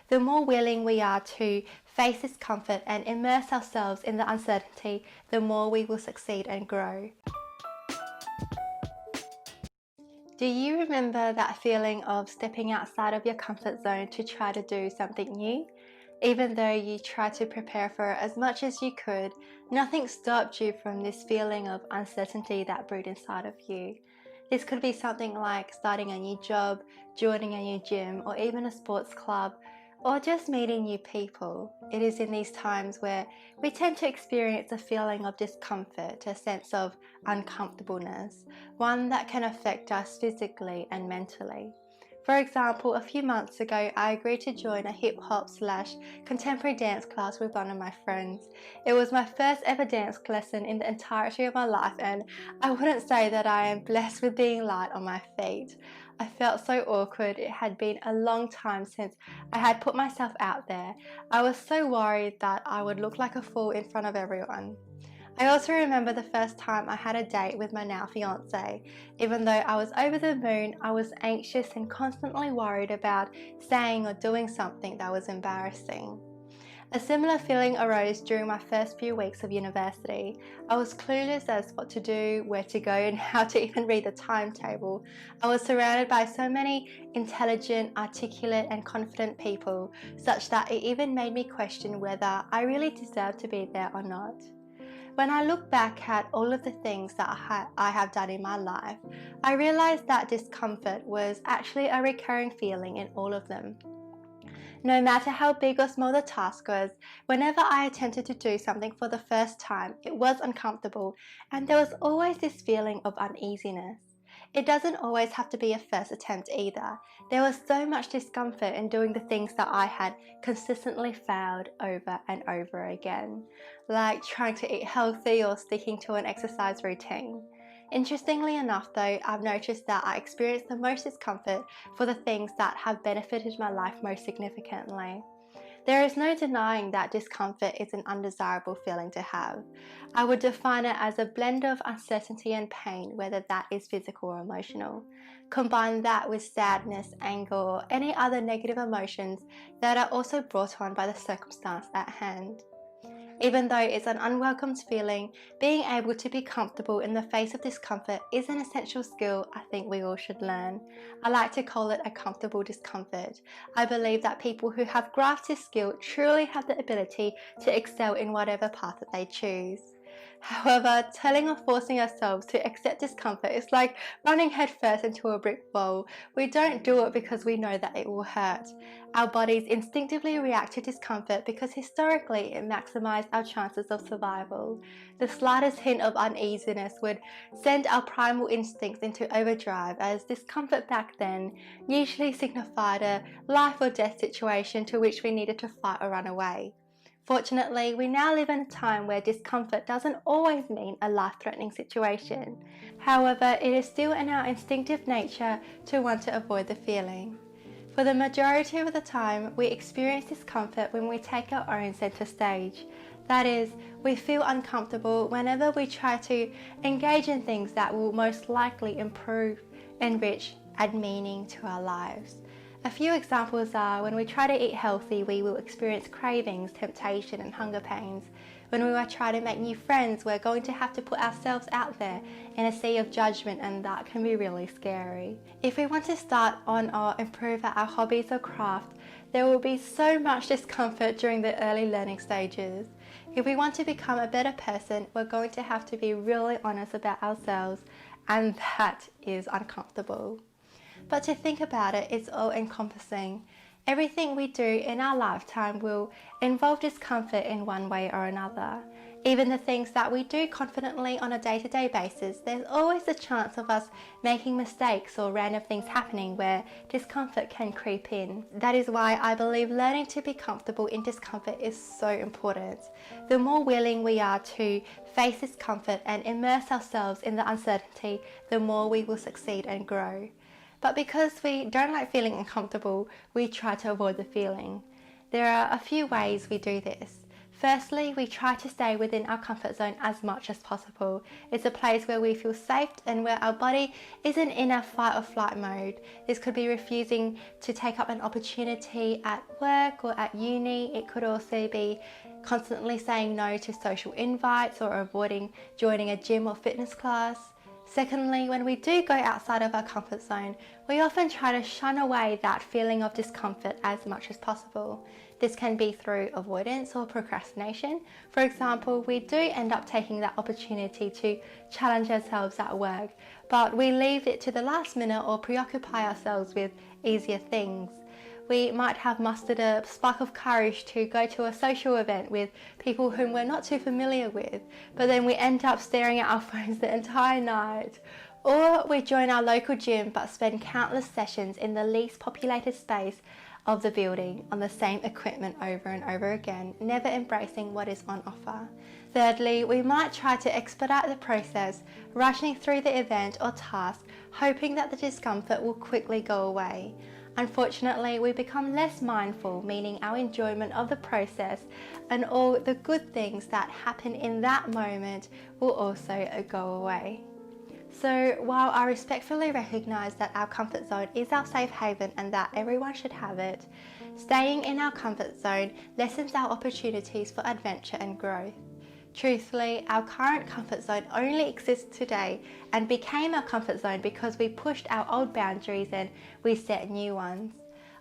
the more willing we are to face discomfort and immerse ourselves in the uncertainty, the more we will succeed and grow. Do you remember that feeling of stepping outside of your comfort zone to try to do something new? Even though you tried to prepare for it as much as you could, nothing stopped you from this feeling of uncertainty that brewed inside of you. This could be something like starting a new job, joining a new gym, or even a sports club, or just meeting new people. It is in these times where we tend to experience a feeling of discomfort, a sense of uncomfortableness, one that can affect us physically and mentally. For example, a few months ago, I agreed to join a hip-hop/contemporary dance class with one of my friends. It was my first ever dance lesson in the entirety of my life, and I wouldn't say that I am blessed with being light on my feet. I felt so awkward. It had been a long time since I had put myself out there. I was so worried that I would look like a fool in front of everyone. I also remember the first time I had a date with my now fiance. Even though I was over the moon, I was anxious and constantly worried about saying or doing something that was embarrassing. A similar feeling arose during my first few weeks of university. I was clueless as what to do, where to go, and how to even read the timetable. I was surrounded by so many intelligent, articulate, and confident people, such that it even made me question whether I really deserved to be there or not. When I look back at all of the things that I have done in my life, I realized that discomfort was actually a recurring feeling in all of them. No matter how big or small the task was, whenever I attempted to do something for the first time, it was uncomfortable, and there was always this feeling of uneasiness. It doesn't always have to be a first attempt either. There was so much discomfort in doing the things that I had consistently failed over and over again, like trying to eat healthy or sticking to an exercise routine. Interestingly enough though, I've noticed that I experience the most discomfort for the things that have benefited my life most significantly. There is no denying that discomfort is an undesirable feeling to have. I would define it as a blend of uncertainty and pain, whether that is physical or emotional. Combine that with sadness, anger, or any other negative emotions that are also brought on by the circumstance at hand. Even though it's an unwelcome feeling, being able to be comfortable in the face of discomfort is an essential skill I think we all should learn. I like to call it a comfortable discomfort. I believe that people who have grasped this skill truly have the ability to excel in whatever path that they choose. However, telling or forcing ourselves to accept discomfort is like running headfirst into a brick wall. We don't do it because we know that it will hurt. Our bodies instinctively react to discomfort because historically it maximized our chances of survival. The slightest hint of uneasiness would send our primal instincts into overdrive, as discomfort back then usually signified a life or death situation to which we needed to fight or run away. Fortunately, we now live in a time where discomfort doesn't always mean a life-threatening situation. However, it is still in our instinctive nature to want to avoid the feeling. For the majority of the time, we experience discomfort when we take our own center stage. That is, we feel uncomfortable whenever we try to engage in things that will most likely improve, enrich, add meaning to our lives. A few examples are when we try to eat healthy, we will experience cravings, temptation, and hunger pains. When we try to make new friends, we're going to have to put ourselves out there in a sea of judgment, and that can be really scary. If we want to start on or improve at our hobbies or craft, there will be so much discomfort during the early learning stages. If we want to become a better person, we're going to have to be really honest about ourselves, and that is uncomfortable. But to think about it, it's all encompassing. Everything we do in our lifetime will involve discomfort in one way or another. Even the things that we do confidently on a day-to-day basis, there's always a chance of us making mistakes or random things happening where discomfort can creep in. That is why I believe learning to be comfortable in discomfort is so important. The more willing we are to face discomfort and immerse ourselves in the uncertainty, the more we will succeed and grow. But because we don't like feeling uncomfortable, we try to avoid the feeling. There are a few ways we do this. Firstly, we try to stay within our comfort zone as much as possible. It's a place where we feel safe and where our body isn't in a fight or flight mode. This could be refusing to take up an opportunity at work or at uni. It could also be constantly saying no to social invites or avoiding joining a gym or fitness class. Secondly, when we do go outside of our comfort zone, we often try to shun away that feeling of discomfort as much as possible. This can be through avoidance or procrastination. For example, we do end up taking that opportunity to challenge ourselves at work, but we leave it to the last minute or preoccupy ourselves with easier things. We might have mustered a spark of courage to go to a social event with people whom we're not too familiar with, but then we end up staring at our phones the entire night. Or we join our local gym but spend countless sessions in the least populated space of the building on the same equipment over and over again, never embracing what is on offer. Thirdly, we might try to expedite the process, rushing through the event or task, hoping that the discomfort will quickly go away. Unfortunately, we become less mindful, meaning our enjoyment of the process and all the good things that happen in that moment will also go away. So while I respectfully recognise that our comfort zone is our safe haven and that everyone should have it, staying in our comfort zone lessens our opportunities for adventure and growth. Truthfully, our current comfort zone only exists today and became our comfort zone because we pushed our old boundaries and we set new ones.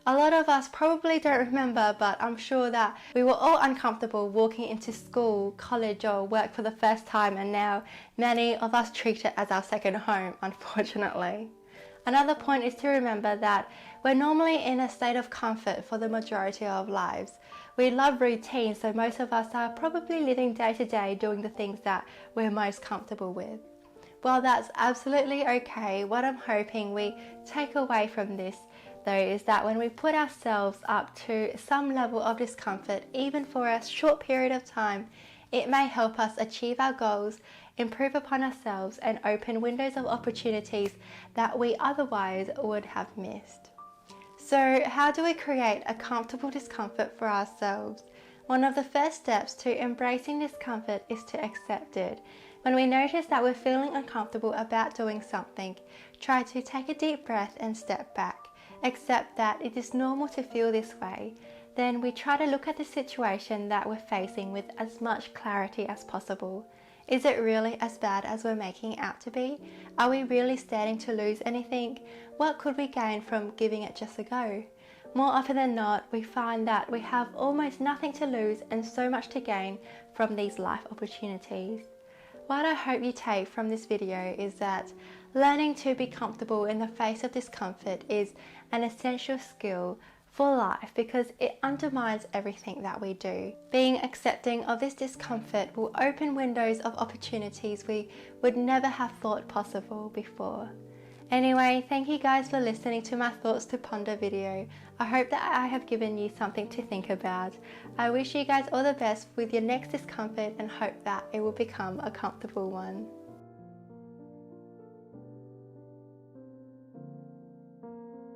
A lot of us probably don't remember, but I'm sure that we were all uncomfortable walking into school, college or work for the first time, and now many of us treat it as our second home, unfortunately. Another point is to remember that we're normally in a state of comfort for the majority of lives. We love routine, so most of us are probably living day to day doing the things that we're most comfortable with. While that's absolutely okay, what I'm hoping we take away from this though is that when we put ourselves up to some level of discomfort, even for a short period of time, it may help us achieve our goals, improve upon ourselves and open windows of opportunities that we otherwise would have missed. So how do we create a comfortable discomfort for ourselves? One of the first steps to embracing discomfort is to accept it. When we notice that we're feeling uncomfortable about doing something, try to take a deep breath and step back. Accept that it is normal to feel this way. Then we try to look at the situation that we're facing with as much clarity as possible. Is it really as bad as we're making it out to be? Are we really standing to lose anything? What could we gain from giving it just a go? More often than not, we find that we have almost nothing to lose and so much to gain from these life opportunities. What I hope you take from this video is that learning to be comfortable in the face of discomfort is an essential skill for life because it undermines everything that we do. Being accepting of this discomfort will open windows of opportunities we would never have thought possible before. Anyway, thank you guys for listening to my Thoughts to Ponder video. I hope that I have given you something to think about. I wish you guys all the best with your next discomfort and hope that it will become a comfortable one.